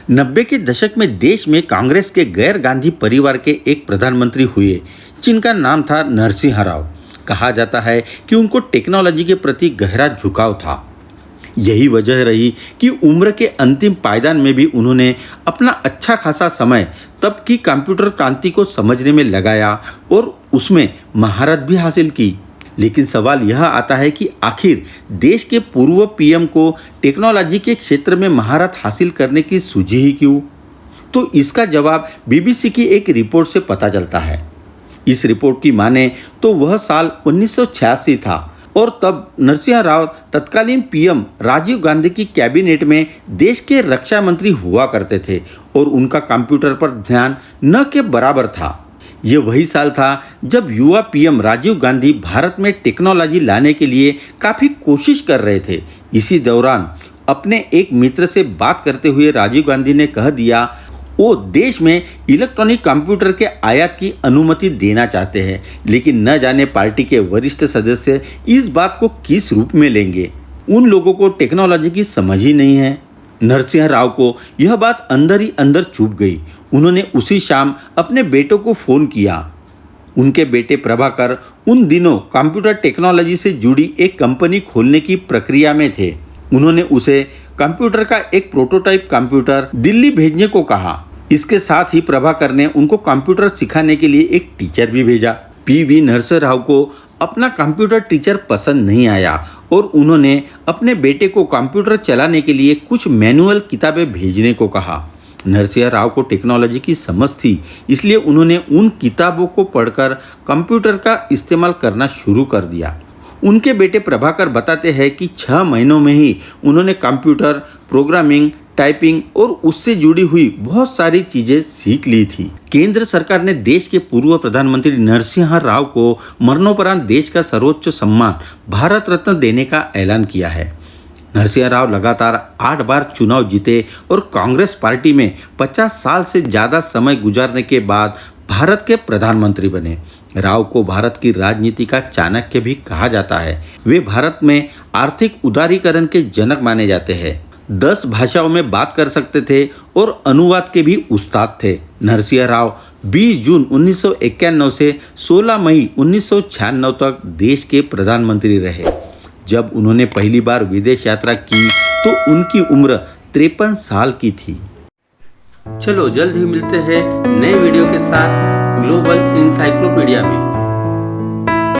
90 के दशक में देश में कांग्रेस के गैर गांधी परिवार के एक प्रधानमंत्री हुए जिनका नाम था नरसिंह राव। कहा जाता है कि उनको टेक्नोलॉजी के प्रति गहरा झुकाव था। यही वजह रही कि उम्र के अंतिम पायदान में भी उन्होंने अपना अच्छा खासा समय तब की कंप्यूटर क्रांति को समझने में लगाया और उसमें महारत भी हासिल की। लेकिन सवाल यह आता है कि आखिर देश के पूर्व पीएम को टेक्नोलॉजी के क्षेत्र में महारत हासिल करने की सूझी ही क्यों? तो इसका जवाब बीबीसी की एक रिपोर्ट से पता चलता है। इस रिपोर्ट की माने तो वह साल 1986 था और तब नरसिंह राव तत्कालीन पीएम राजीव गांधी की कैबिनेट में देश के रक्षा मंत्री हुआ करते थे और उनका कंप्यूटर पर ध्यान न के बराबर था। ये वही साल था जब युवा पीएम राजीव गांधी भारत में टेक्नोलॉजी लाने के लिए काफ़ी कोशिश कर रहे थे। इसी दौरान अपने एक मित्र से बात करते हुए राजीव गांधी ने कह दिया वो देश में इलेक्ट्रॉनिक कंप्यूटर के आयात की अनुमति देना चाहते हैं, लेकिन न जाने पार्टी के वरिष्ठ सदस्य इस बात को किस रूप में लेंगे। उन लोगों को टेक्नोलॉजी की समझ ही नहीं है। नरसिंह राव को यह बात अंदर ही अंदर चुभ गई। उन्होंने उसी शाम अपने बेटों को फोन किया। उनके बेटे प्रभाकर उन दिनों कंप्यूटर टेक्नोलॉजी से जुड़ी एक कंपनी खोलने की प्रक्रिया में थे। उन्होंने उसे कंप्यूटर का एक प्रोटोटाइप कंप्यूटर दिल्ली भेजने को कहा। इसके साथ ही प्रभाकर ने उनको कंप्यूटर सिखाने के लिए एक टीचर भी भेजा। पीवी नरसिंह राव को अपना कंप्यूटर टीचर पसंद नहीं आया और उन्होंने अपने बेटे को कंप्यूटर चलाने के लिए कुछ मैनुअल किताबें भेजने को कहा। नरसिंह राव को टेक्नोलॉजी की समझ थी, इसलिए उन्होंने उन किताबों को पढ़कर कंप्यूटर का इस्तेमाल करना शुरू कर दिया। उनके बेटे प्रभाकर बताते हैं कि 6 महीनों में ही उन्होंने कंप्यूटर, प्रोग्रामिंग, टाइपिंग और उससे जुड़ी हुई बहुत सारी चीजें सीख ली थी। केंद्र सरकार ने देश के पूर्व प्रधानमंत्री नरसिंह राव को मरणोपरांत देश का सर्वोच्च सम्मान भारत रत्न देने का ऐलान किया है। नरसिंह राव लगातार 8 बार चुनाव जीते और कांग्रेस पार्टी में 50 साल से ज्यादा समय गुजारने के बाद भारत के प्रधानमंत्री बने। राव को भारत की राजनीति का चाणक्य भी कहा जाता है। वे भारत में आर्थिक उदारीकरण के जनक माने जाते हैं। 10 भाषाओं में बात कर सकते थे और अनुवाद के भी उस्ताद थे। नरसिंह राव 20 जून 1991 से 16 मई 1996 तक देश के प्रधानमंत्री रहे। जब उन्होंने पहली बार विदेश यात्रा की तो उनकी उम्र 53 साल की थी। चलो जल्द ही मिलते हैं नए वीडियो के साथ ग्लोबल इंसाइक्लोपीडिया में।